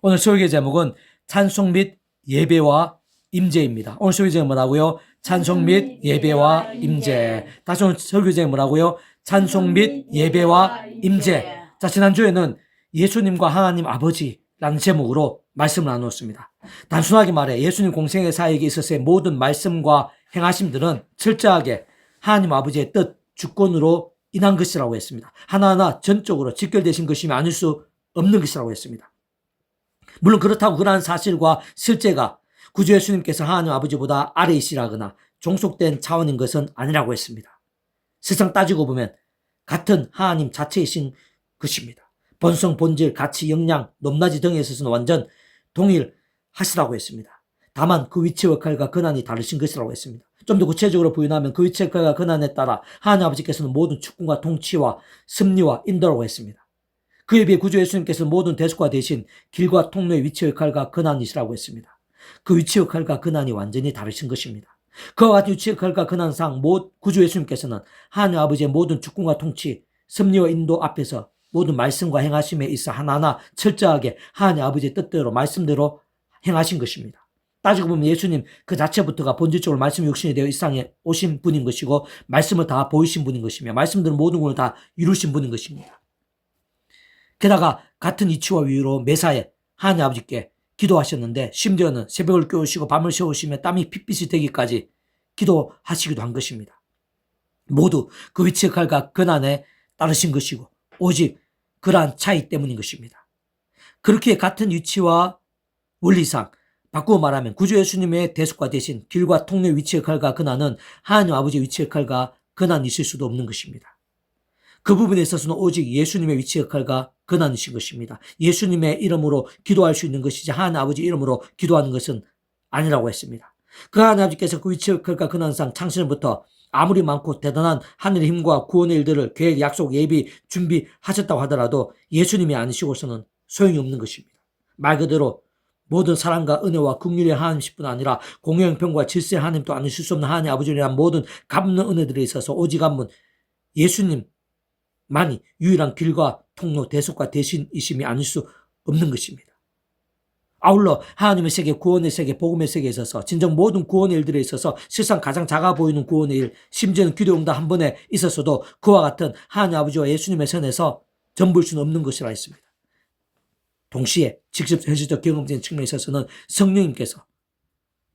오늘 설교 제목은 찬송 및 예배와 임재입니다. 오늘 설교 제목은 뭐라고요? 찬송 및 예배와 임재. 다시 오늘 설교 제목은 뭐라고요? 찬송 및 예배와 임재. 자, 지난주에는 예수님과 하나님 아버지라는 제목으로 말씀을 나누었습니다. 단순하게 말해 예수님 공생의 사역에 있어서의 모든 말씀과 행하심들은 철저하게 하나님 아버지의 뜻, 주권으로 인한 것이라고 했습니다. 하나하나 전적으로 직결되신 것이며 아닐 수 없는 것이라고 했습니다. 물론 그렇다고 그러한 사실과 실제가 구주 예수님께서 하나님 아버지보다 아래이시라거나 종속된 차원인 것은 아니라고 했습니다. 세상 따지고 보면 같은 하나님 자체이신 것입니다. 본성, 본질, 가치, 역량, 높낮이 등에 있어서는 완전 동일하시라고 했습니다. 다만 그 위치 역할과 권한이 다르신 것이라고 했습니다. 좀 더 구체적으로 부인하면 그 위치 역할과 권한에 따라 하나님 아버지께서는 모든 주권과 통치와 섭리와 인도라고 했습니다. 그에 비해 구주 예수님께서는 모든 대속과 대신 길과 통로의 위치 역할과 권한이시라고 했습니다. 그 위치 역할과 권한이 완전히 다르신 것입니다. 그와 같은 위치 역할과 권한상 구주 예수님께서는 하나님 아버지의 모든 주권과 통치, 섭리와 인도 앞에서 모든 말씀과 행하심에 있어 하나하나 철저하게 하나님 아버지의 뜻대로 말씀대로 행하신 것입니다. 따지고 보면 예수님 그 자체부터가 본질적으로 말씀 육신이 되어 이 세상에 오신 분인 것이고 말씀을 다 보이신 분인 것이며 말씀대로 모든 것을 다 이루신 분인 것입니다. 게다가 같은 이치와 위로 매사에 하나님 아버지께 기도하셨는데 심지어는 새벽을 깨우시고 밤을 새우시며 땀이 핏빛이 되기까지 기도하시기도 한 것입니다. 모두 그 위치 역할과 권한에 따르신 것이고 오직 그러한 차이 때문인 것입니다. 그렇게 같은 위치와 원리상 바꾸어 말하면 구주 예수님의 대속과 대신 길과 통로의 위치 역할과 권한은 하나님 아버지의 위치 역할과 권한이실 수도 없는 것입니다. 그 부분에 있어서는 오직 예수님의 위치 역할과 권한이신 것입니다. 예수님의 이름으로 기도할 수 있는 것이지 하나님 아버지 이름으로 기도하는 것은 아니라고 했습니다. 그 하나님 아버지께서 그 위치 역할과 권한상 창세전부터 아무리 많고 대단한 하늘의 힘과 구원의 일들을 계획, 약속, 예비, 준비하셨다고 하더라도 예수님이 아니시고서는 소용이 없는 것입니다. 말 그대로 모든 사랑과 은혜와 긍휼의 하나님뿐 아니라 공의 형편과 질서의 하나님도 아니실 수 없는 하나님 아버지를 모든 값없는 은혜들에 있어서 오직 한 분 예수님만이 유일한 길과 통로, 대속과 대신이심이 아닐 수 없는 것입니다. 아울러 하나님의 세계, 구원의 세계, 복음의 세계에 있어서 진정 모든 구원의 일들에 있어서 실상 가장 작아 보이는 구원의 일, 심지어는 기도 응답 한 번에 있어서도 그와 같은 하나님 아버지와 예수님의 선에서 전부일 수는 없는 것이라 했습니다. 동시에 직접 현실적 경험적인 측면에 있어서는 성령님께서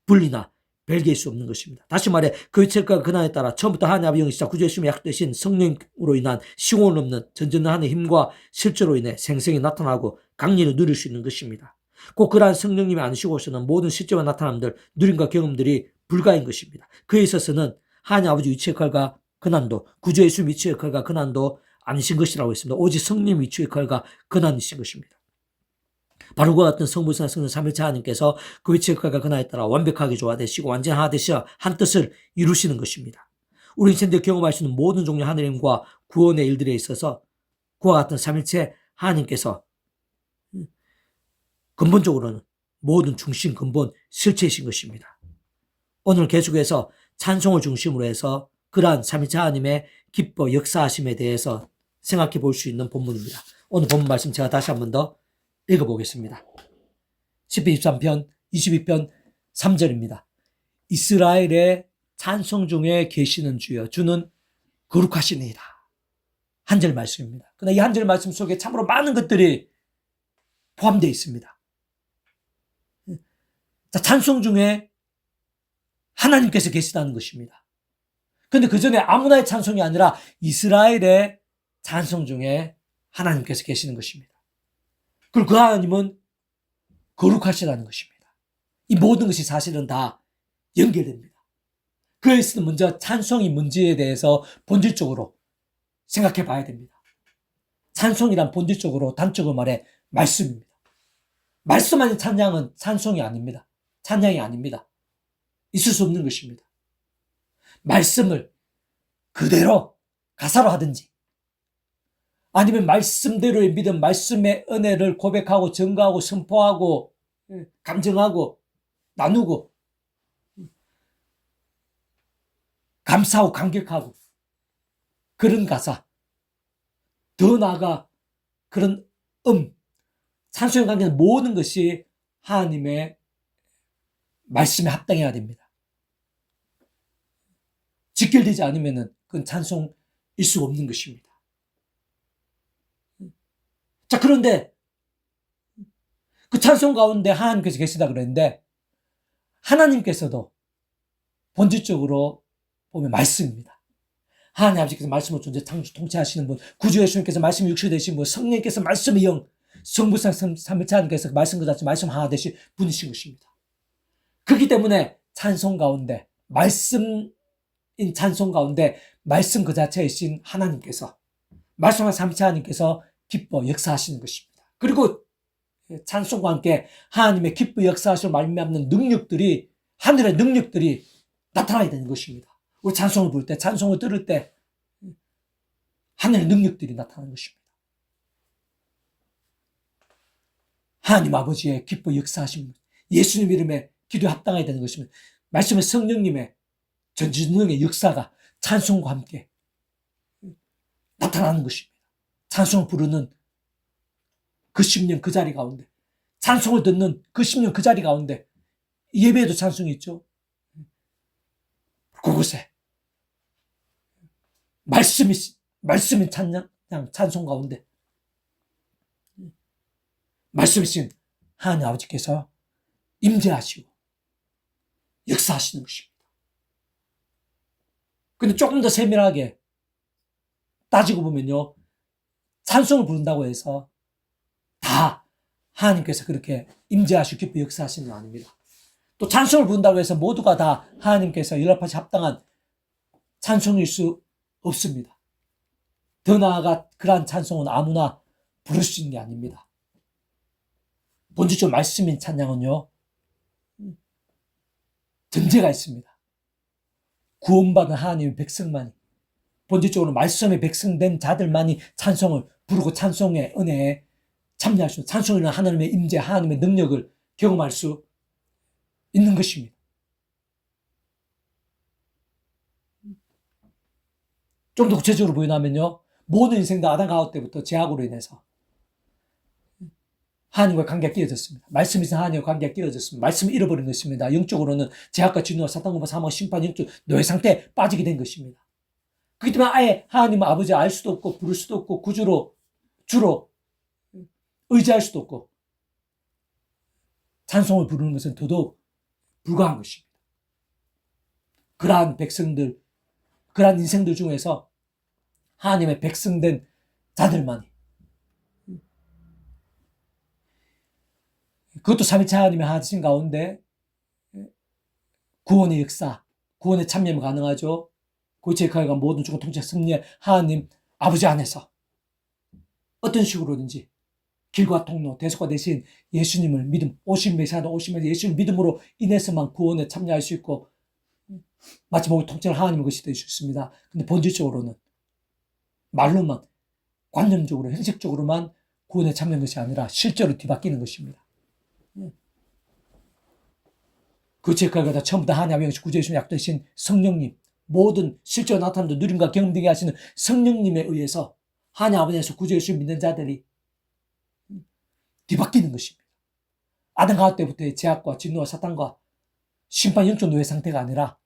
분리나 별개일 수 없는 것입니다. 다시 말해 그 위치과 권한에 따라 처음부터 하나님 아버지 영이시자 구주 예수님의 약되신 성령으로 인한 시공을 넘는 전전한 힘과 실제로 인해 생생히 나타나고 강렬히 누릴 수 있는 것입니다. 꼭 그러한 성령님이 아니시고서는 모든 실제와 나타남들, 누림과 경험들이 불가인 것입니다. 그에 있어서는 하나님 아버지 위치 역할과 권한도 구주 예수님 위치 역할과 권한도 아니신 것이라고 했습니다. 오직 성령 위치 역할과 권한이신 것입니다. 바로 그와 같은 성부성 성령 삼위일체 하나님께서 그 위치 역할과 권한에 따라 완벽하게 조화되시고 완전 하나 되시어 한 뜻을 이루시는 것입니다. 우리 인생들 경험할 수 있는 모든 종류 하늘의 힘과 구원의 일들에 있어서 그와 같은 삼위일체 하나님께서 근본적으로는 모든 중심 근본 실체이신 것입니다. 오늘 계속해서 찬송을 중심으로 해서 그러한 삼위일체 하나님의 기뻐 역사하심에 대해서 생각해 볼 수 있는 본문입니다. 오늘 본문 말씀 제가 다시 한 번 더 읽어보겠습니다. 10편 23편 22편 3절입니다. 이스라엘의 찬송 중에 계시는 주여 주는 거룩하시니이다. 한 절 말씀입니다. 그러나 이 한 절 말씀 속에 참으로 많은 것들이 포함되어 있습니다. 자, 찬송 중에 하나님께서 계시다는 것입니다. 그런데 그 전에 아무나의 찬송이 아니라 이스라엘의 찬송 중에 하나님께서 계시는 것입니다. 그리고 그 하나님은 거룩하시다는 것입니다. 이 모든 것이 사실은 다 연결됩니다. 그래서 먼저 찬송이 뭔지에 대해서 본질적으로 생각해 봐야 됩니다. 찬송이란 본질적으로 단적으로 말해 말씀입니다. 말씀 아닌 찬양은 찬송이 아닙니다. 찬양이 아닙니다. 있을 수 없는 것입니다. 말씀을 그대로 가사로 하든지 아니면 말씀대로의 믿음, 말씀의 은혜를 고백하고 증거하고 선포하고 감정하고 나누고 감사하고 감격하고 그런 가사, 더 나아가 그런 찬송의 관계는 모든 것이 하나님의 말씀에 합당해야 됩니다. 직결되지 않으면 그건 찬송일 수 없는 것입니다. 자, 그런데 그 찬송 가운데 하나님께서 계시다 그랬는데 하나님께서도 본질적으로 보면 말씀입니다. 하나님 아버지께서 말씀으로 존재 창조 통치하시는 분, 구주 예수님께서 말씀이 육신이 되신 분, 성령께서 말씀의 영, 성부상 삼위일체 하나님께서 말씀 그 자체 말씀 하나 되신 분이신 것입니다. 그렇기 때문에 찬송 가운데 말씀인 찬송 가운데 말씀 그 자체이신 하나님께서 말씀한 삼위일체 하나님께서 기뻐 역사하시는 것입니다. 그리고 찬송과 함께 하나님의 기뻐 역사하시고 말미암는 능력들이 하늘의 능력들이 나타나야 되는 것입니다. 우리 찬송을 부를 때, 찬송을 들을 때 하늘의 능력들이 나타나는 것입니다. 하나님 아버지의 기뻐 역사하심, 예수님 이름에 기도에 합당해야 되는 것입니다. 말씀의 성령님의 전지능의 역사가 찬송과 함께 나타나는 것입니다. 찬송을 부르는 그 10년 그 자리 가운데, 찬송을 듣는 그 10년 그 자리 가운데, 예배에도 찬송이 있죠. 그곳에 말씀이 찬양, 찬송 가운데 말씀이신 하나님 아버지께서 임재하시고 역사하시는 것입니다. 근데 조금 더 세밀하게 따지고 보면요, 찬송을 부른다고 해서 다 하나님께서 그렇게 임재하시고 기뻐 역사하시는 건 아닙니다. 또 찬송을 부른다고 해서 모두가 다 하나님께서 연락하시 합당한 찬송일 수 없습니다. 더 나아가 그러한 찬송은 아무나 부를 수 있는 게 아닙니다. 본질적으로 말씀인 찬양은요, 전제가 있습니다. 구원받은 하나님의 백성만이, 본질적으로 말씀의 백성된 자들만이 찬송을 부르고 찬송의 은혜에 참여할 수, 찬송이라는 하나님의 임재, 하나님의 능력을 경험할 수 있는 것입니다. 좀 더 구체적으로 보여나면요, 모든 인생도 아담과 하와 때부터 죄악으로 인해서 하나님과 관계가 끼어졌습니다. 말씀이신 하나님과 관계가 끼어졌습니다. 말씀을 잃어버린 것입니다. 영적으로는 죄악과 진노와 사탄과 사망, 심판, 영적 노예 상태에 빠지게 된 것입니다. 그렇기 때문에 아예 하나님은 아버지 알 수도 없고 부를 수도 없고 주로 의지할 수도 없고 찬송을 부르는 것은 더더욱 불가한 것입니다. 그러한 백성들, 그러한 인생들 중에서 하나님의 백성된 자들만이, 그것도 삼위일체 하나님의 하신 가운데 구원의 역사, 구원의 참여가 가능하죠. 고치의 가해가 모든 주권 통치 승리의 하나님 아버지 안에서 어떤 식으로든지 길과 통로, 대속과 대신 예수님을 믿음, 오신 메시아도 오시면서 예수를 믿음으로 인해서만 구원에 참여할 수 있고 마치 모든 통치를 하나님의 것이 될 수 있습니다. 근데 본질적으로는 말로만, 관념적으로, 형식적으로만 구원에 참여한 것이 아니라 실제로 뒤바뀌는 것입니다. 그 책가가 처음부터 하나님의 구주 예수님 약되신 성령님, 모든 실제로 나타나는 누림과 경험되게 하시는 성령님에 의해서 하나님 아버지에서 구주 예수를 믿는 자들이 뒤바뀌는 것입니다. 아담과 하와 때부터의 죄악과 진노와 사탄과 심판 영적 노예 상태가 아니라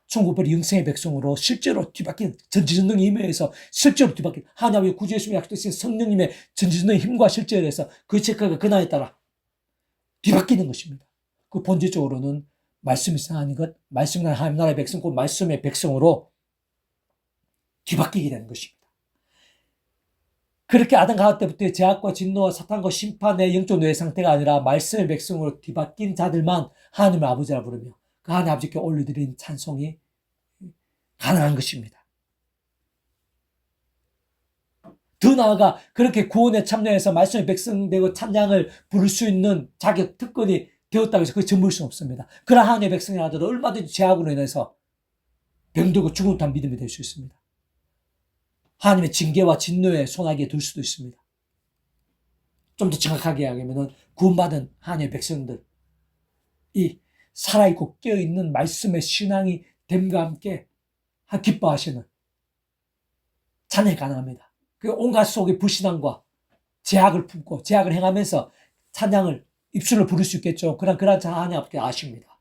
천국벌이 영생의 백성으로 실제로 뒤바뀐 전지전능의 힘에 의해서 실제로 뒤바뀐 하나님의 구주 예수님의 약속되신 성령님의 전지전능의 힘과 실제에 의해서 그 책가가 그날에 따라 뒤바뀌는 것입니다. 그 본질적으로는 말씀이 하나님 것, 말씀이 하나님 나라의 백성, 그 말씀의 백성으로 뒤바뀌게 되는 것입니다. 그렇게 아담과 하와 때부터의 죄악과 진노와 사탄과 심판의 영적 노예 상태가 아니라 말씀의 백성으로 뒤바뀐 자들만 하나님을 아버지라 부르며 그 하나님 아버지께 올려드린 찬송이 가능한 것입니다. 더 나아가 그렇게 구원에 참여해서 말씀의 백성 되고 찬양을 부를 수 있는 자격, 특권이 되었다고 해서 그게 전부일 수는 없습니다. 그러나 하나님의 백성이라도 얼마든지 죄악으로 인해서 병들고 죽은 듯한 믿음이 될 수 있습니다. 하나님의 징계와 진노의 소나기에 들 수도 있습니다. 좀 더 정확하게 이야기하면 구원받은 하나님의 백성들, 이 살아있고 깨어있는 말씀의 신앙이 됨과 함께 기뻐하시는 찬양이 가능합니다. 그 온갖 속의 불신앙과 죄악을 품고 죄악을 행하면서 찬양을 입술로 부를 수 있겠죠. 그러나 그런 하나님 아버지께 아십니다.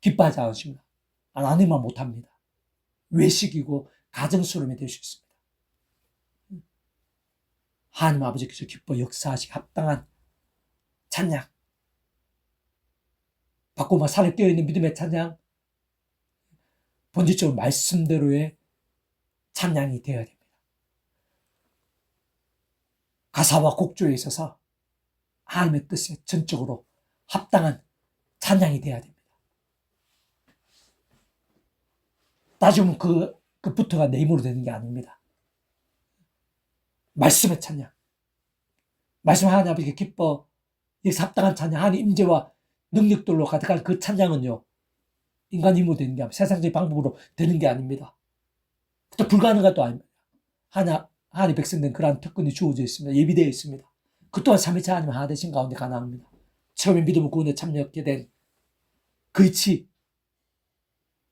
기뻐하지 않으십니다. 하나님만 못합니다. 외식이고 가정스러움이 될 수 있습니다. 하나님 아버지께서 기뻐 역사하시기 합당한 찬양, 바꾸마 살에 깨어있는 믿음의 찬양, 본질적으로 말씀대로의 찬양이 되어야 됩니다. 가사와 곡조에 있어서 하나님의 뜻에 전적으로 합당한 찬양이 되어야 됩니다. 따지면 그부터가 내 힘으로 되는 게 아닙니다. 말씀의 찬양, 말씀 하나님 아버지께 기뻐 여기서 합당한 찬양, 하나님 임재와 능력들로 가득한 그 찬양은요, 인간 힘으로 되는 게 아닙니다. 세상적인 방법으로 되는 게 아닙니다. 또 불가능한 것도 아닙니다. 하나님 백성된 그러한 특권이 주어져 있습니다. 예비되어 있습니다. 그 또한 삼위일체 하나님 하나 되신 가운데 가능합니다. 처음에 믿음을 구원에 참여하게 된 그 이치,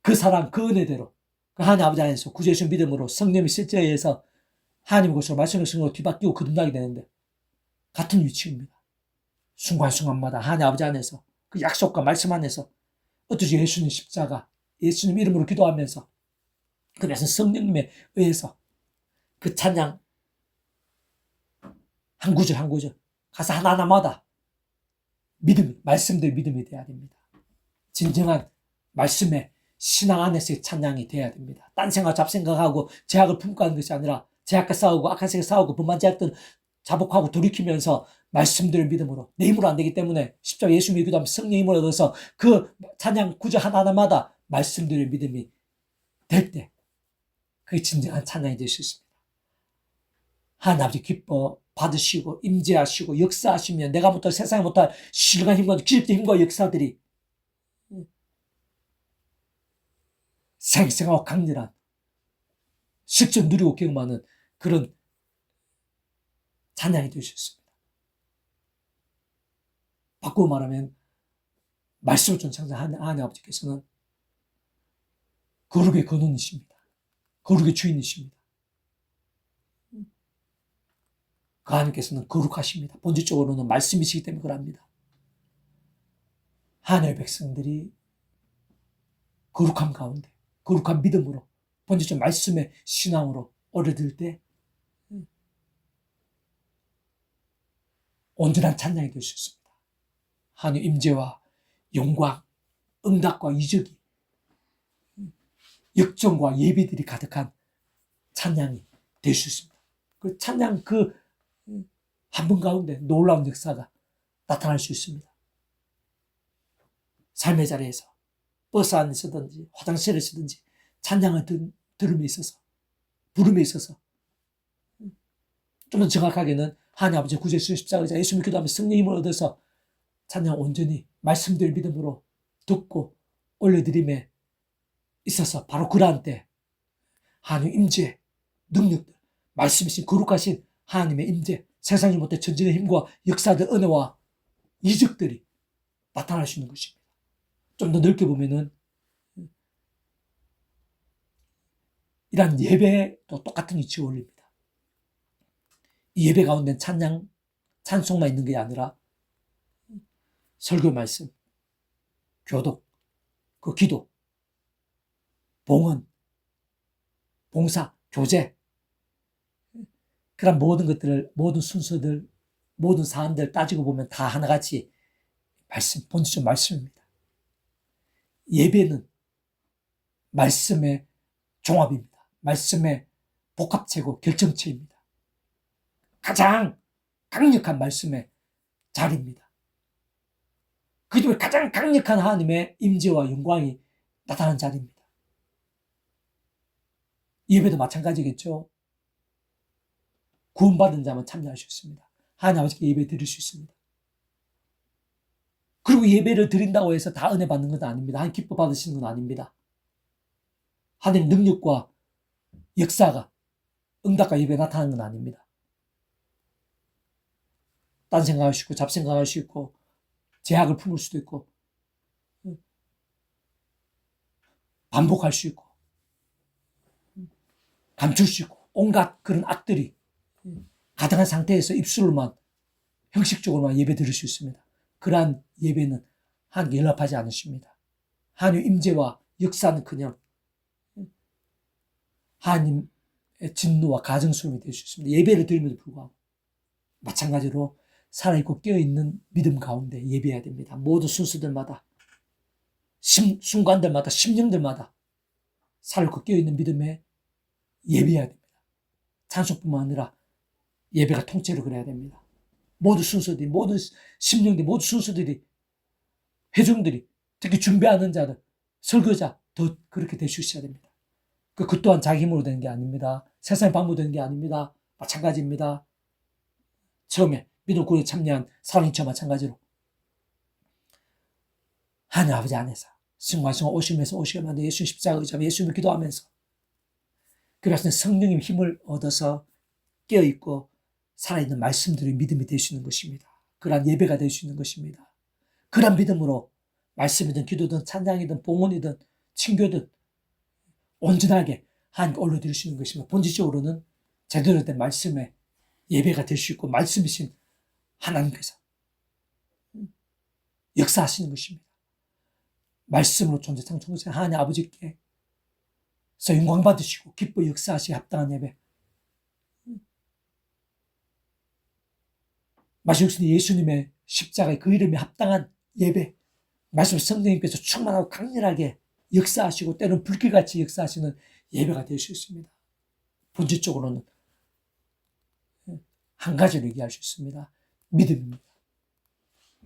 그 사랑, 그 은혜대로 그 하나님 아버지 안에서 구주의 믿음으로 성령의 실제에 의해서 하나님 것으로 말씀의 성령으로 뒤바뀌고 거듭나게 되는데 같은 위치입니다. 순간순간마다 하나님 아버지 안에서 그 약속과 말씀 안에서 어떠지 예수님 십자가, 예수님 이름으로 기도하면서 그 말씀 성령님에 의해서 그 찬양 한 구절 한 구절 가사 하나하나마다 믿음, 말씀대로 믿음이 되어야 됩니다. 진정한 말씀의 신앙 안에서의 찬양이 되어야 됩니다. 딴 생각, 잡생각하고 제약을 품고 하는 것이 아니라 제약과 싸우고 악한 생각 싸우고 범한 제약들 자복하고 돌이키면서 말씀대로 믿음으로 내 힘으로 안 되기 때문에 십자가 예수 믿고 기도하면 성령 힘을 얻어서 그 찬양 구절 하나하나마다 말씀대로 믿음이 될 때 그게 진정한 찬양이 될 수 있습니다. 하나님 아버지 기뻐 받으시고 임재하시고 역사하시면 내가 못할 세상에 못할 신령한 힘과 기적의 힘과 역사들이 생생하고 강렬한 실제 누리고 경험하는 그런 찬양이 될 수 있습니다. 바꾸어 말하면 말씀을 전창자한 하나님 아버지께서는 거룩의 근원이십니다. 거룩의 주인이십니다. 그 하나님께서는 거룩하십니다. 본질적으로는 말씀이시기 때문에 그럽니다. 하나님의 백성들이 거룩함 가운데 거룩한 믿음으로 본질적 말씀의 신앙으로 오래들 때 온전한 찬양이 될 수 있습니다. 하나님 임재와 영광, 응답과 이적이 역정과 예배들이 가득한 찬양이 될 수 있습니다. 그 찬양 한 분 가운데 놀라운 역사가 나타날 수 있습니다. 삶의 자리에서 버스 안에서든지 화장실에서든지 찬양을 들음에 있어서 부름에 있어서 좀 더 정확하게는 하나님 아버지 구주의 십자가 예수님 기도하며 성령 힘을 얻어서 찬양 온전히 말씀들 믿음으로 듣고 올려드림에 있어서 바로 그러한 때 하나님 임재, 능력들, 말씀이신 거룩하신 하나님의 임재, 세상이 못해 전진의 힘과 역사들, 은혜와 이적들이 나타날 수 있는 것입니다. 좀 더 넓게 보면은 이러한 예배도 똑같은 위치에 올립니다. 이 예배 가운데 찬양, 찬송만 있는 게 아니라 설교 말씀, 교독, 그 기도, 봉헌, 봉사, 교제, 그런 모든 것들을, 모든 순서들, 모든 사안들 따지고 보면 다 하나같이 말씀, 본질적 말씀입니다. 예배는 말씀의 종합입니다. 말씀의 복합체고 결정체입니다. 가장 강력한 말씀의 자리입니다. 그 중에 가장 강력한 하나님의 임재와 영광이 나타나는 자리입니다. 예배도 마찬가지겠죠. 구원받은 자만 참여할 수 있습니다. 하나님 아버지께 예배 드릴 수 있습니다. 그리고 예배를 드린다고 해서 다 은혜 받는 건 아닙니다. 하나님 기뻐 받으시는 건 아닙니다. 하나님 능력과 역사가 응답과 예배에 나타나는 건 아닙니다. 딴 생각할 수 있고 잡생각할 수 있고 제약을 품을 수도 있고 반복할 수 있고 감출 수 있고 온갖 그런 악들이 가당한 상태에서 입술로만 형식적으로만 예배 드릴 수 있습니다. 그러한 예배는 하나님께 연락하지 않으십니다. 하나님의 임재와 역사는 그냥 하나님의 진노와 가증스러움이 될 수 있습니다. 예배를 드림에도 불구하고 마찬가지로 살아있고 깨어있는 믿음 가운데 예배해야 됩니다. 모든 순수들마다 순간들마다 심령들마다 살아있고 깨어있는 믿음에 예배해야 됩니다. 찬송뿐만 아니라 예배가 통째로 그래야 됩니다. 모든 순서들이, 모든 심령들이, 모든 순서들이, 회중들이, 특히 준비하는 자들, 설교자 더 그렇게 될 수 있어야 됩니다. 그 또한 자기 힘으로 되는 게 아닙니다. 세상의 방법으로 되는 게 아닙니다. 마찬가지입니다. 처음에 믿음 구원에 참여한 사랑인처 마찬가지로 하나님 아버지 안에서 승관승화 오시면서 예수 십자가 의지하며 예수님을 기도하면서 그래서 성령님의 힘을 얻어서 깨어있고 살아있는 말씀들이 믿음이 될 수 있는 것입니다. 그러한 예배가 될 수 있는 것입니다. 그러한 믿음으로 말씀이든 기도든 찬양이든 봉헌이든 친교든 온전하게 하나님께 올려드릴 수 있는 것입니다. 본질적으로는 제대로 된 말씀의 예배가 될 수 있고 말씀이신 하나님께서 역사하시는 것입니다. 말씀으로 존재 창조하신 하나님 아버지께서 영광 받으시고 기뻐 역사하시기 합당한 예배, 마지막 예수님의 십자가의 그 이름에 합당한 예배, 말씀 성령님께서 충만하고 강렬하게 역사하시고 때로는 불길같이 역사하시는 예배가 될 수 있습니다. 본질적으로는 한 가지로 얘기할 수 있습니다. 믿음입니다.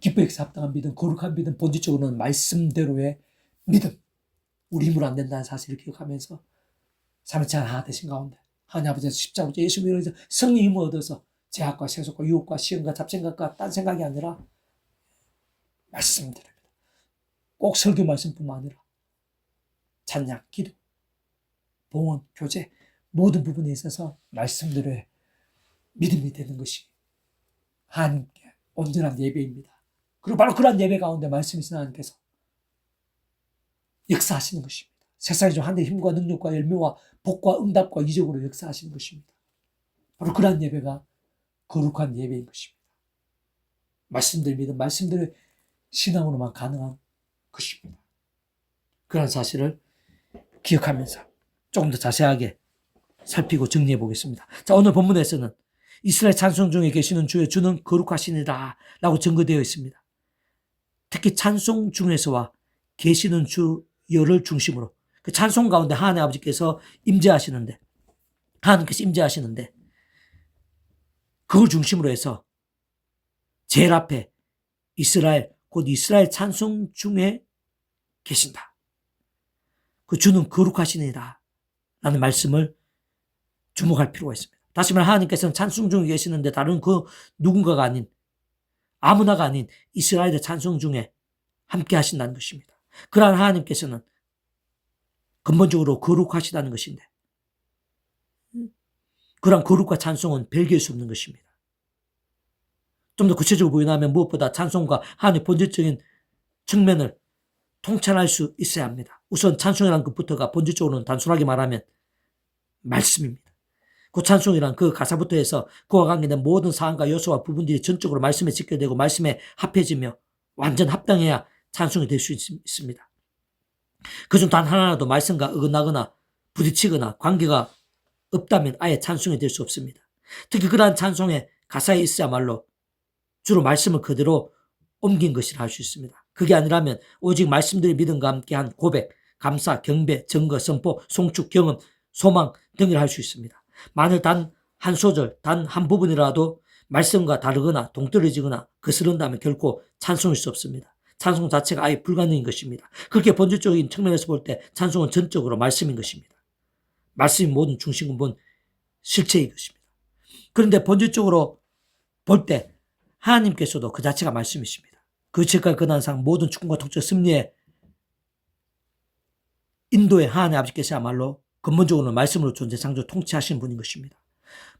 기뻐 역사 합당한 믿음, 거룩한 믿음, 본질적으로는 말씀대로의 믿음. 우리 힘으로 안 된다는 사실을 기억하면서 삼위체 하나 되신 가운데 하나님 아버지께서 십자가로 예수님을 위해서 성령 힘을 얻어서 제약과 세속과 유혹과 시험과 잡생각과 딴 생각이 아니라 말씀드립니다. 꼭 설교 말씀뿐만 아니라 찬양, 기도, 봉헌, 교제 모든 부분에 있어서 말씀들의 믿음이 되는 것이 하나님께 온전한 예배입니다. 그리고 바로 그런 예배 가운데 말씀이신 하나님께서 역사하시는 것입니다. 세상에 좀 하나님의 힘과 능력과 열매와 복과 응답과 이적으로 역사하시는 것입니다. 바로 그런 예배가 거룩한 예배인 것입니다. 말씀들 믿음, 말씀들의 신앙으로만 가능한 것입니다. 그런 사실을 기억하면서 조금 더 자세하게 살피고 정리해 보겠습니다. 자, 오늘 본문에서는 이스라엘 찬송 중에 계시는 주는 거룩하시니라 라고 증거되어 있습니다. 특히 찬송 중에서와 계시는 주여를 중심으로 그 찬송 가운데 하나님 아버지께서 임재하시는데 그걸 중심으로 해서 제일 앞에 곧 이스라엘 찬송 중에 계신다. 그 주는 거룩하시니라 라는 말씀을 주목할 필요가 있습니다. 다시 말해 하나님께서는 찬송 중에 계시는데 다른 그 누군가가 아닌 아무나가 아닌 이스라엘의 찬송 중에 함께 하신다는 것입니다. 그러한 하나님께서는 근본적으로 거룩하시다는 것인데 그러한 거룩과 찬송은 별개일 수 없는 것입니다. 좀 더 구체적으로 보이나면 무엇보다 찬송과 하나님의 본질적인 측면을 통찰할 수 있어야 합니다. 우선 찬송이라는 것부터가 본질적으로는 단순하게 말하면 말씀입니다. 그 찬송이란 그 가사부터 해서 그와 관계된 모든 사항과 요소와 부분들이 전적으로 말씀에 직결되고 말씀에 합해지며 완전 합당해야 찬송이 될 수 있습니다. 그중 단 하나라도 말씀과 어긋나거나 부딪히거나 관계가 없다면 아예 찬송이 될 수 없습니다. 특히 그러한 찬송의 가사에 있어야말로 주로 말씀을 그대로 옮긴 것이라 할 수 있습니다. 그게 아니라면 오직 말씀들의 믿음과 함께한 고백, 감사, 경배, 증거, 선포, 송축, 경험, 소망 등을 할 수 있습니다. 만일 단 한 소절, 단 한 부분이라도 말씀과 다르거나 동떨어지거나 거스른다면 결코 찬송일 수 없습니다. 찬송 자체가 아예 불가능인 것입니다. 그렇게 본질적인 측면에서 볼 때 찬송은 전적으로 말씀인 것입니다. 말씀이 모든 중심 근본 실체인 것입니다. 그런데 본질적으로 볼 때 하나님께서도 그 자체가 말씀이십니다. 그 지금까지 근한상 모든 축복과 통치 승리의 인도의 하나님 아버지께서야말로 근본적으로는 말씀으로 존재 창조 통치하시는 분인 것입니다.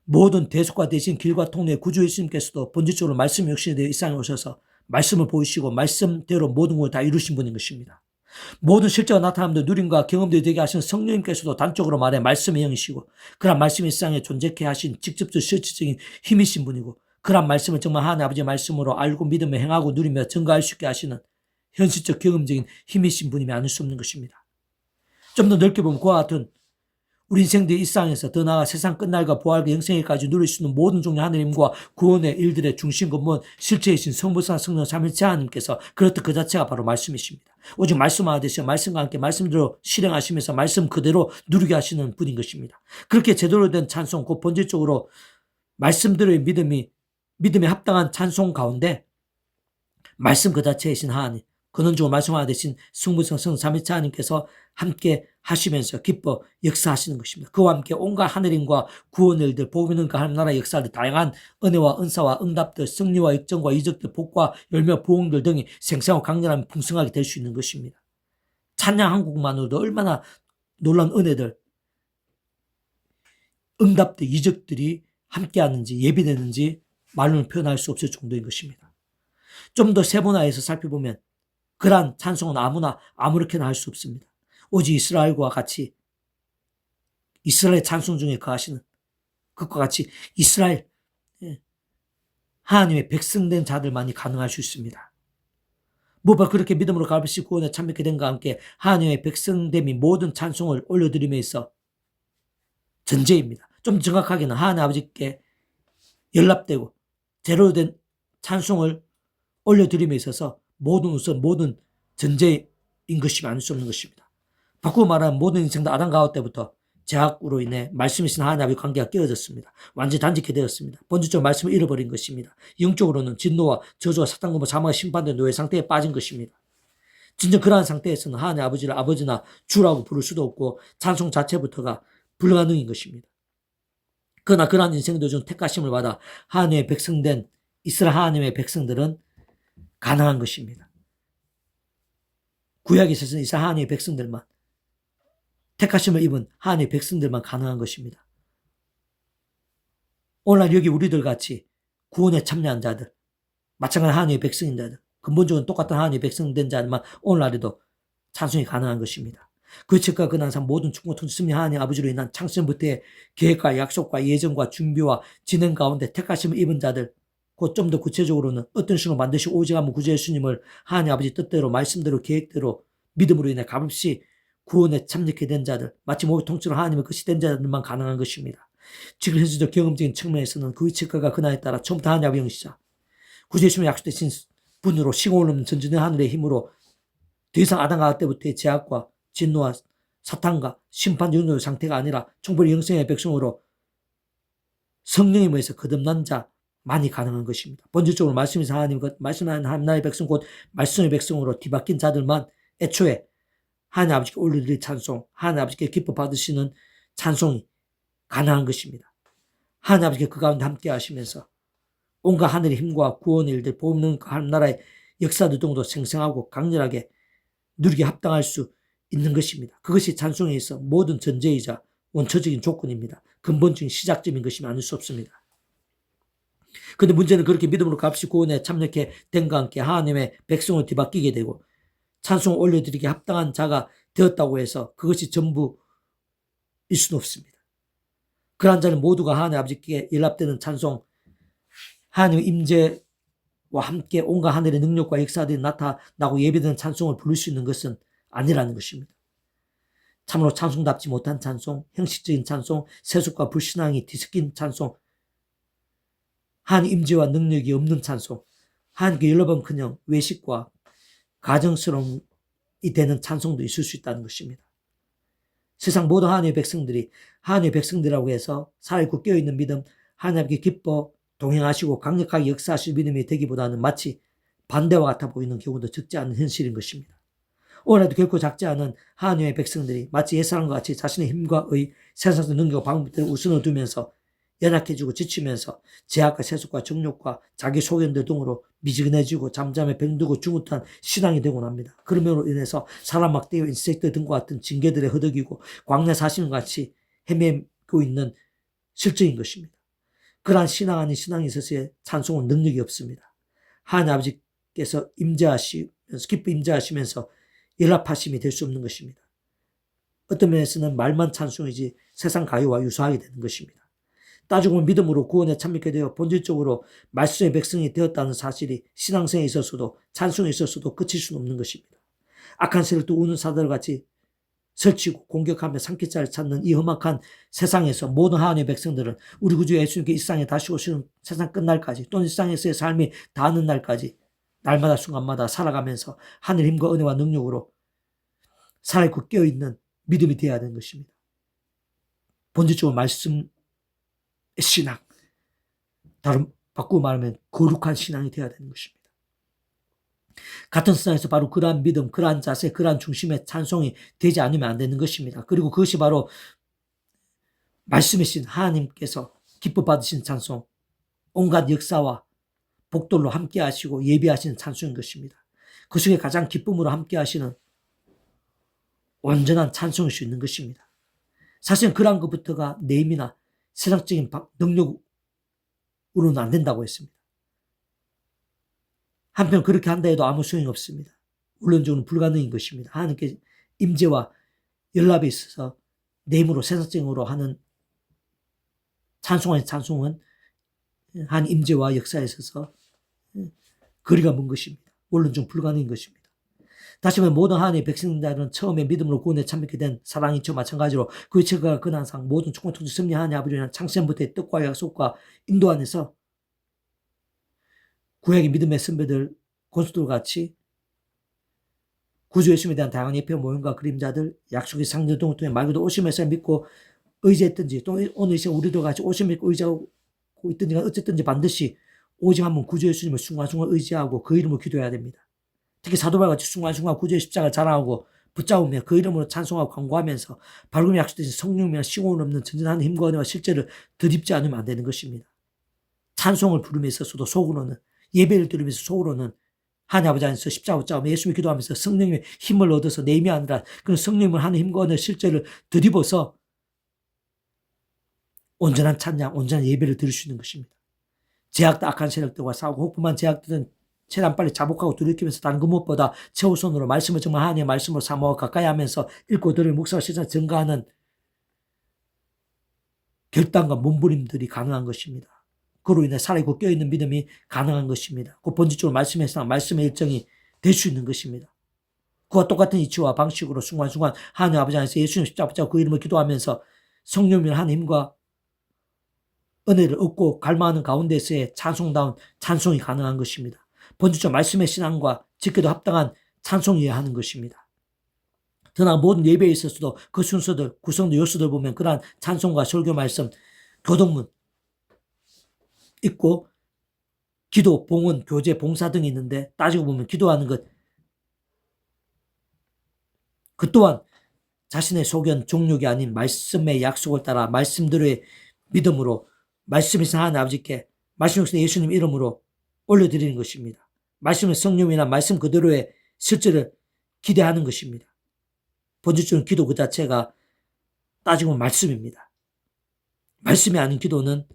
모든 대속과 대신 길과 통로의 구주 예수님께서도 본질적으로 말씀 역신이 되어 이 땅에 오셔서 말씀을 보이시고 말씀대로 모든 걸 다 이루신 분인 것입니다. 모든 실제가 나타남도 누림과 경험들이 되게 하시는 성령님께서도 단적으로 말해 말씀의 영이시고 그런 말씀이 세상에 존재케 하신 직접적 실질적인 힘이신 분이고 그런 말씀을 정말 하나님 아버지의 말씀으로 알고 믿으며 행하고 누리며 증거할 수 있게 하시는 현실적 경험적인 힘이신 분임이 아닐 수 없는 것입니다. 좀 더 넓게 보면 그와 같은 우리 인생들이 일상에서 더 나아가 세상 끝날과 부활과 영생에까지 누릴 수 있는 모든 종류의 하나님과 구원의 일들의 중심 근본 실체이신 성부상 성령 삼위일체 하나님께서 그렇듯 그 자체가 바로 말씀이십니다. 오직 말씀하듯이 말씀과 함께 말씀대로 실행하시면서 말씀 그대로 누리게 하시는 분인 것입니다. 그렇게 제대로 된 찬송, 곧 본질적으로 말씀대로의 믿음에 합당한 찬송 가운데 말씀 그 자체이신 하나님, 근원적으로 말씀하듯이 성부성 성령 삼위일체 하나님께서 함께 하시면서 기뻐 역사하시는 것입니다. 그와 함께 온갖 하늘인과 구원의 일들, 복음의 능력과 하나님 나라의 역사들, 다양한 은혜와 은사와 응답들, 승리와 역정과 이적들, 복과 열매, 부흥들 등이 생생하고 강렬하며 풍성하게 될 수 있는 것입니다. 찬양 한국만으로도 얼마나 놀라운 은혜들, 응답들, 이적들이 함께하는지 예비되는지 말로는 표현할 수 없을 정도인 것입니다. 좀 더 세분화해서 살펴보면 그러한 찬송은 아무나 아무렇게나 할 수 없습니다. 오직 이스라엘과 같이 이스라엘의 찬송 중에 거하시는 그것과 같이 이스라엘 하나님의 백성된 자들만이 가능할 수 있습니다. 무엇보다 그렇게 믿음으로 값없이 구원에 참여하게 된 것과 함께 하나님의 백성됨이 모든 찬송을 올려드림에 있어 전제입니다. 좀 정확하게는 하나님 아버지께 연락되고 제대로 된 찬송을 올려드림에 있어서 모든 우선 모든 전제인 것이 아닐 수 없는 것입니다. 바꾸고 말하면 모든 인생도 아담 가옥 때부터 죄악으로 인해 말씀이신 하나님 아버지의 관계가 깨어졌습니다. 완전히 단직해 되었습니다. 본질적으로 말씀을 잃어버린 것입니다. 영적으로는 진노와 저주와 사탄과 사망의 심판된 노예 상태에 빠진 것입니다. 진정 그러한 상태에서는 하나님 아버지를 아버지나 주라고 부를 수도 없고 찬송 자체부터가 불가능인 것입니다. 그러나 그러한 인생들 중 택하심을 받아 하나님의 백성된 이스라엘 하나님의 백성들은 가능한 것입니다. 구약에 있어서는 이스라엘 하나님의 백성들만 택하심을 입은 하나님의 백성들만 가능한 것입니다. 오늘날 여기 우리들 같이 구원에 참여한 자들, 마찬가지 하나님의 백성인 자들, 근본적으로 똑같은 하나님의 백성된 자들만 오늘날에도 찬송이 가능한 것입니다. 그 책과 그 난상 모든 충고 통치심이 하나님 아버지로 인한 창세부터의 계획과 약속과 예정과 준비와 진행 가운데 택하심을 입은 자들, 곧 좀 더 구체적으로는 어떤 식으로 만드시 오직 한번 구주 예수님을 하나님 아버지 뜻대로 말씀대로 계획대로 믿음으로 인해 값없이 구원에 참여하게 된 자들, 마치 모든 통치로 하나님의 것이 된 자들만 가능한 것입니다. 지금 현실적 경험적인 측면에서는 그 위치가 그날에 따라 처음부터 하나님 아버지 영시자 구주 예수님의 약속되신 분으로 시공을 넘는 전진의 하늘의 힘으로 더 이상 아담 가옥 때부터의 죄악과 진노와 사탄과 심판 정도의 상태가 아니라 총벌 영생의 백성으로 성령에 모여서 거듭난 자만이 가능한 것입니다. 본질적으로 말씀이신 하나님, 말씀하는 하나님 나라의 백성, 곧 말씀의 백성으로 뒤바뀐 자들만 애초에 하나님 아버지께 올려드릴 찬송, 하나님 아버지께 기뻐 받으시는 찬송이 가능한 것입니다. 하나님 아버지께 그 가운데 함께 하시면서 온갖 하늘의 힘과 구원의 일들, 복음은 하나님 나라의 역사들 등도 생생하고 강렬하게 누리게 합당할 수 있는 것입니다. 그것이 찬송에 있어 모든 전제이자 원초적인 조건입니다. 근본적인 시작점인 것이 아닐 수 없습니다. 그런데 문제는 그렇게 믿음으로 값이 구원에 참여하게 된 것과 함께 하나님의 백성을 뒤바뀌게 되고 찬송을 올려드리기에 합당한 자가 되었다고 해서 그것이 전부일 수는 없습니다. 그러한 자는 모두가 하나님 아버지께 연합되는 찬송, 하나님의 임재와 함께 온갖 하늘의 능력과 역사들이 나타나고 예배되는 찬송을 부를 수 있는 것은 아니라는 것입니다. 참으로 찬송답지 못한 찬송, 형식적인 찬송, 세속과 불신앙이 뒤섞인 찬송, 하나님 임재와 능력이 없는 찬송, 하나님께 연락은커녕 외식과 가정스러움이 되는 찬송도 있을 수 있다는 것입니다. 세상 모든 하나님의 백성들이 하나님의 백성들이라고 해서 살아있고 깨어있는 믿음, 하나님께 기뻐 동행하시고 강력하게 역사하실 믿음이 되기보다는 마치 반대와 같아 보이는 경우도 적지 않은 현실인 것입니다. 오늘도 결코 작지 않은 하나님의 백성들이 마치 옛사람과 같이 자신의 힘과 의, 세상적 능력과 방법들을 우선을 두면서 연약해지고 지치면서 제약과 세속과 정욕과 자기 소견들 등으로 미지근해지고 잠잠해 병들고 중후한 신앙이 되곤 합니다. 그러므로 인해서 사람 막대와 인섹트 등과 같은 징계들에 허덕이고 광야 사시는 같이 헤매고 있는 실정인 것입니다. 그러한 신앙 아닌 신앙에 있어서의 찬송은 능력이 없습니다. 하나님 아버지께서 임재하시면서 기쁘 임재하시면서 연락하심이 될 수 없는 것입니다. 어떤 면에서는 말만 찬송이지 세상 가요와 유사하게 되는 것입니다. 따지고 보면 믿음으로 구원에 참여하게 되어 본질적으로 말씀의 백성이 되었다는 사실이 신앙생에 있어서도 찬송에 있어서도 그칠 수는 없는 것입니다. 악한 세력도 우는 사들같이 설치고 공격하며 삼킬자를 찾는 이 험악한 세상에서 모든 하나님의 백성들은 우리 구주 예수님께 이 세상에 다시 오시는 세상 끝날까지 또는 이 세상에서의 삶이 다하는 날까지 날마다 순간마다 살아가면서 하늘 힘과 은혜와 능력으로 살아있고 깨어있는 믿음이 되어야 하는 것입니다. 본질적으로 말씀 신앙, 다른 바꾸고 말하면 거룩한 신앙이 되어야 되는 것입니다. 같은 세상에서 바로 그러한 믿음, 그러한 자세, 그러한 중심의 찬송이 되지 않으면 안 되는 것입니다. 그리고 그것이 바로 말씀이신 하나님께서 기뻐 받으신 찬송, 온갖 역사와 복돌로 함께 하시고 예비하시는 찬송인 것입니다. 그 속에 가장 기쁨으로 함께 하시는 온전한 찬송일 수 있는 것입니다. 사실은 그러한 것부터가 내 힘이나 세상적인 능력으로는 안 된다고 했습니다. 한편 그렇게 한다 해도 아무 소용이 없습니다. 물론적으로 불가능인 것입니다. 하나님께 임재와 연락에 있어서 내 힘으로 세상적으로 하는 찬송은 한 임재와 역사에 있어서 거리가 먼 것입니다. 물론적으로 불가능인 것입니다. 다시 말해 모든 하나님의 백성들은 처음에 믿음으로 구원에 참여하게 된 사랑이 저 마찬가지로 그의 체가 근한상 모든 총권 통치 섭리하나님 아버지는 창세전부터의 뜻과 약속과 인도 안에서 구약의 믿음의 선배들 권수들 같이 구주 예수님에 대한 다양한 예표 모형과 그림자들 약속의 상징 등을 통해 말 그대로 오심에서 믿고 의지했든지 또 오늘 이 시간 우리도 같이 오심 믿고 의지하고 있든지 어쨌든지 반드시 오직 한 번 구주 예수님을 순간순간 의지하고 그 이름으로 기도해야 됩니다. 특히 사도바울같이 순간순간 구주의 십자가를 자랑하고 붙잡으며 그 이름으로 찬송하고 광고하면서 밝음이 약속된 성령이나 시공을 없는 전전한 힘과 은혜와 실제를 덧입지 않으면 안 되는 것입니다. 찬송을 부르며 있어서도 속으로는 예배를 드리면서 속으로는 하나님 아버지 안에서 십자가 붙잡으며 예수님을 기도하면서 성령님의 힘을 얻어서 내 힘이 아니라 그런 성령님을 하는 힘과 은혜의 실제를 덧입어서 온전한 찬양, 온전한 예배를 드릴 수 있는 것입니다. 제약도 악한 세력들과 싸우고 혹부만 제약들은 최대한 빨리 자복하고 돌이키면서 다른 그 무엇보다 최우선으로 말씀을 정말 하나님의 말씀으로 사모하고 가까이 하면서 읽고 들을 묵상을 실천 증가하는 결단과 몸부림들이 가능한 것입니다. 그로 인해 살아있고 껴있는 믿음이 가능한 것입니다. 그 본질적으로 말씀의 일정이 될 수 있는 것입니다. 그와 똑같은 이치와 방식으로 순간순간 하나님 아버지 안에서 예수님 십자가 붙잡고 그 이름을 기도하면서 성령님의 하나님 힘과 은혜를 얻고 갈망하는 가운데서의 찬송다운 찬송이 가능한 것입니다. 본질적으로 말씀의 신앙과 지켜도 합당한 찬송이어야 하는 것입니다. 그러나 모든 예배에 있어서도 그 순서들, 구성들, 요소들 보면 그러한 찬송과 설교 말씀, 교동문 있고 기도, 봉헌, 교제, 봉사 등이 있는데 따지고 보면 기도하는 것, 그 또한 자신의 소견, 종력이 아닌 말씀의 약속을 따라 말씀대로의 믿음으로 말씀이신 하나님 아버지께 말씀이신 예수님 이름으로 올려드리는 것입니다. 말씀의 성령이나 말씀 그대로의 실제를 기대하는 것입니다. 본질적인 기도 그 자체가 따지고 보면 말씀입니다. 말씀이 아닌 기도는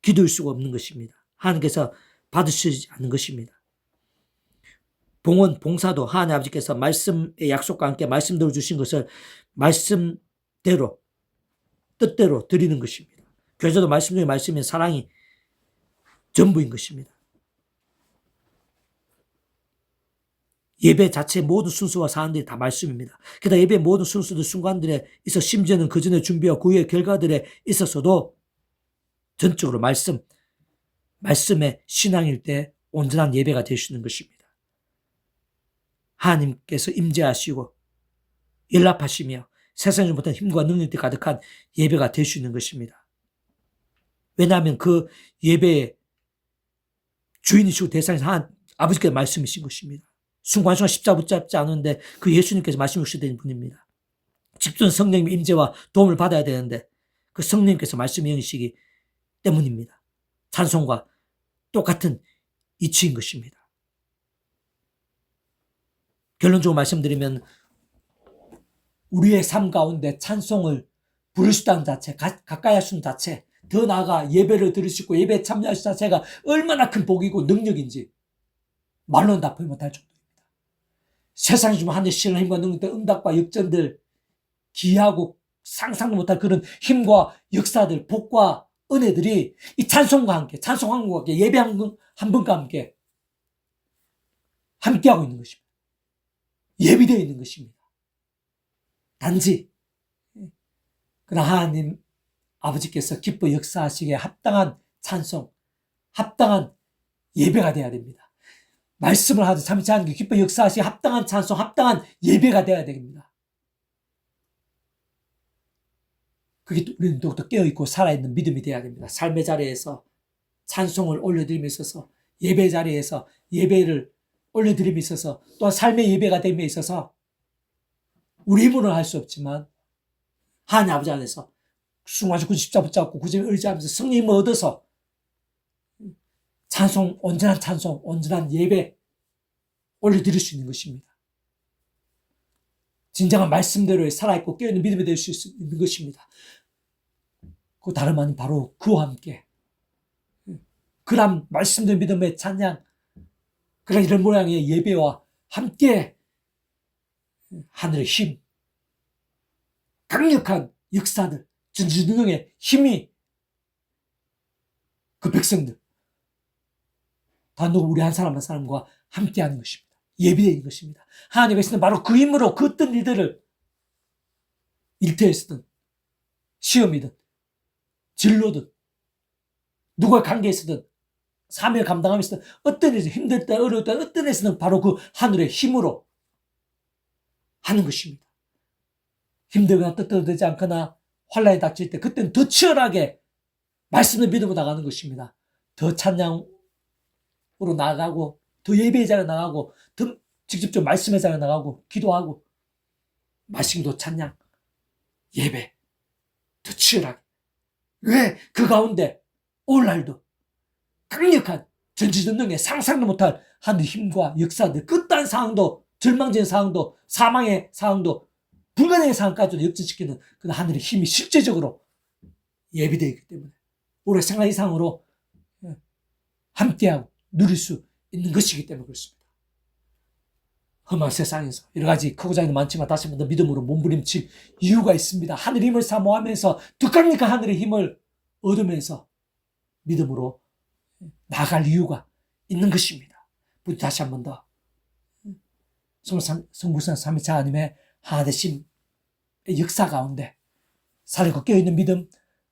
기도일 수가 없는 것입니다. 하나님께서 받으시지 않는 것입니다. 봉헌, 봉사도 하나님 아버지께서 말씀의 약속과 함께 말씀대로 주신 것을 말씀대로 뜻대로 드리는 것입니다. 교제도 말씀 중에 말씀인 사랑이 전부인 것입니다. 예배 자체 모든 순서와 사안들이 다 말씀입니다. 게다가 예배 모든 순서들 순간들에 있어 심지어는 그 전에 준비와 그 후의 결과들에 있어서도 전적으로 말씀의 신앙일 때 온전한 예배가 될 수 있는 것입니다. 하나님께서 임재하시고 연락하시며 세상에 못한 힘과 능력이 가득한 예배가 될 수 있는 것입니다. 왜냐하면 그 예배의 주인이시고 대상에서 하나님 아버지께서 말씀이신 것입니다. 순간순간 십자가 붙잡지 않은데 그 예수님께서 말씀을 주시는 분입니다. 직접 성령님의 임재와 도움을 받아야 되는데 그 성령님께서 말씀의 영이시기 때문입니다. 찬송과 똑같은 이치인 것입니다. 결론적으로 말씀드리면 우리의 삶 가운데 찬송을 부를 수 있다는 자체, 가까이 할 수 있는 자체, 더 나아가 예배를 드릴 수 있고 예배에 참여할 수 있는 자체가 얼마나 큰 복이고 능력인지 말로는 다 표현 못할 정도입니다. 세상에 주면 하늘의 신의 힘과 능력들, 응답과 역전들, 기이하고 상상도 못할 그런 힘과 역사들, 복과 은혜들이 이 찬송과 함께, 찬송 한 곡과 함께, 예배 한 분과 함께 함께하고 있는 것입니다. 예비되어 있는 것입니다. 단지 그러나 하나님 아버지께서 기뻐 역사하시기에 합당한 찬송, 합당한 예배가 되어야 됩니다. 말씀을 하듯 참지 않는 게 기뻐 역사하시기에 합당한 찬송, 합당한 예배가 되어야 됩니다. 그게 우리는 더욱더 깨어있고 살아있는 믿음이 되어야 됩니다. 삶의 자리에서 찬송을 올려드림에 있어서, 예배 자리에서 예배를 올려드림에 있어서, 또한 삶의 예배가 됨에 있어서 우리 힘으로는 할 수 없지만 하나님 아버지 안에서 숭하시고 십자 붙잡고 구절에 의지하면서 성령님을 얻어서 찬송, 온전한 찬송, 온전한 예배 올려드릴 수 있는 것입니다. 진정한 말씀대로의 살아있고 깨어있는 믿음이 될 수 있는 것입니다. 그 다름 아닌 바로 그와 함께 그런 말씀대로 믿음의 찬양, 그런 이런 모양의 예배와 함께 하늘의 힘, 강력한 역사들, 전지전능의 힘이 그 백성들, 단독 우리 한 사람 한 사람과 함께하는 것입니다. 예비되는 것입니다. 하나님께서는 바로 그 힘으로 그 어떤 일들을, 일터에서든 시험이든 진로든 누구의 관계에서든 사명을 감당하면서 어떤 일이 힘들 때 어려울 때 어떤 일에서는 바로 그 하늘의 힘으로 하는 것입니다. 힘들거나 뜻대로되지 않거나 환난에 닥칠 때 그때는 더 치열하게 말씀을 믿음으로 나가는 것입니다. 더 찬양으로 나가고 더 예배의 자리에 나가고 더 직접적으로 말씀의 자리에 나가고 기도하고 말씀도 찬양, 예배 더 치열하게. 왜? 그 가운데 오늘날도 강력한 전지전능의 상상도 못할 하늘의 힘과 역사들, 끝단 상황도, 절망적인 상황도, 사망의 상황도, 불가능의 상황까지도 역전시키는 그 하늘의 힘이 실제적으로 예비되어 있기 때문에 우리가 생각 이상으로 함께하고 누릴 수 있는 것이기 때문에 그렇습니다. 험한 세상에서 여러 가지 크고 작은 많지만 다시 한번 더 믿음으로 몸부림칠 이유가 있습니다. 하늘의 힘을 사모하면서 더 강력한 하늘의 힘을 얻으면서 믿음으로 나갈 이유가 있는 것입니다. 우리 다시 한번 더 성부성 삼위일체 하나님의 하나되심의 역사 가운데 살고 깨어있는 믿음,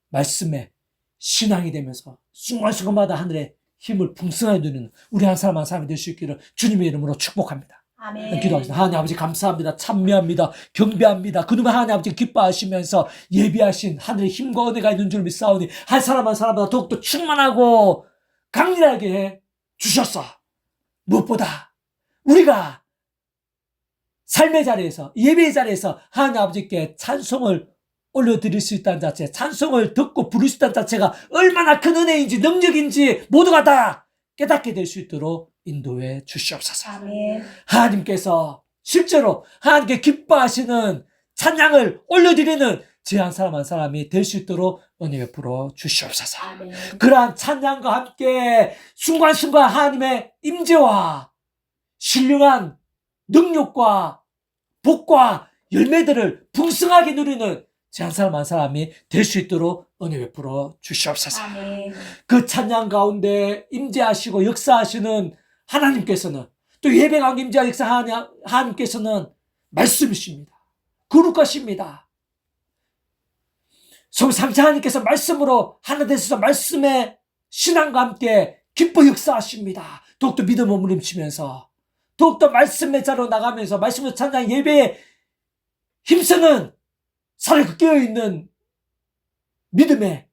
말씀에 신앙이 되면서 순간순간마다 하늘의 힘을 풍성하게 누리는 우리 한 사람 한 사람이 될 수 있기를 주님의 이름으로 축복합니다. 아멘. 기도하겠습니다. 하나님 아버지 감사합니다. 참여합니다. 경배합니다. 그놈의 하나님 아버지 기뻐하시면서 예비하신 하늘의 힘과 은혜가 있는 줄 믿사오니 한 사람 한 사람마다 더욱더 충만하고 강렬하게 해 주셨어. 무엇보다 우리가 삶의 자리에서, 예배의 자리에서 하나님 아버지께 찬송을 올려드릴 수 있다는 자체, 찬송을 듣고 부를 수 있다는 자체가 얼마나 큰 은혜인지 능력인지 모두가 다 깨닫게 될 수 있도록 인도해 주시옵소서. 아멘. 하나님께서 실제로 하나님께 기뻐하시는 찬양을 올려드리는 제 한 사람 한 사람이 될 수 있도록 은혜 베풀어 주시옵소서. 아멘. 그러한 찬양과 함께 순간순간 하나님의 임재와 신령한 능력과 복과 열매들을 풍성하게 누리는 제 한 사람 한 사람이 될 수 있도록 은혜 베풀어 주시옵소서. 아멘. 그 찬양 가운데 임재하시고 역사하시는 하나님께서는 또 예배 가운데 임재하시고 역사하는 하나님께서는 말씀이십니다. 거룩하십니다. 성부 삼위일체 하나님께서 말씀으로 하나 되셔서 말씀의 신앙과 함께 기뻐 역사하십니다. 더욱더 믿음 몸부림치면서 더욱더 말씀의 자로 나가면서 말씀의 찬양 예배에 힘쓰는 살고 깨어있는 믿음의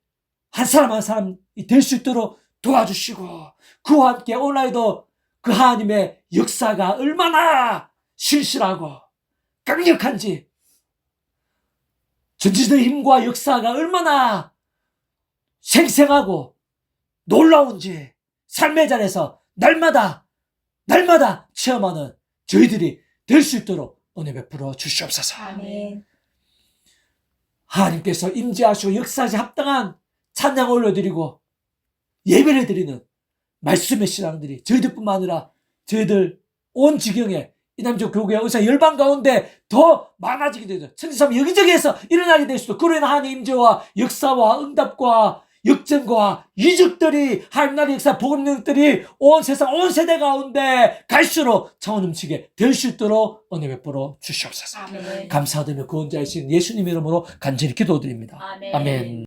한 사람 한 사람이 될 수 있도록 도와주시고 그와 함께 오늘도 그 하나님의 역사가 얼마나 신실하고 강력한지 전지의 힘과 역사가 얼마나 생생하고 놀라운지 삶의 자리에서 날마다 체험하는 저희들이 될 수 있도록 은혜 베풀어 주시옵소서. 아멘. 하나님께서 임재하시고 역사하시 합당한 찬양을 올려드리고 예배를 드리는 말씀의 신앙들이 저희들뿐만 아니라 저희들 온 지경에 이남쪽 교구의 의사 열방 가운데 더 많아지게 되죠. 천지사면 여기저기에서 일어나게 될 수도, 그로 인한 하나님의 임재와 역사와 응답과 역전과 이적들이, 하나님 나라의 역사 복음 능력들이 온 세상 온 세대 가운데 갈수록 차원 넘치게 될 수 있도록 은혜 베풀어 주시옵소서. 아멘. 감사드리며 구원자이신 예수님 이름으로 간절히 기도드립니다. 아멘. 아멘.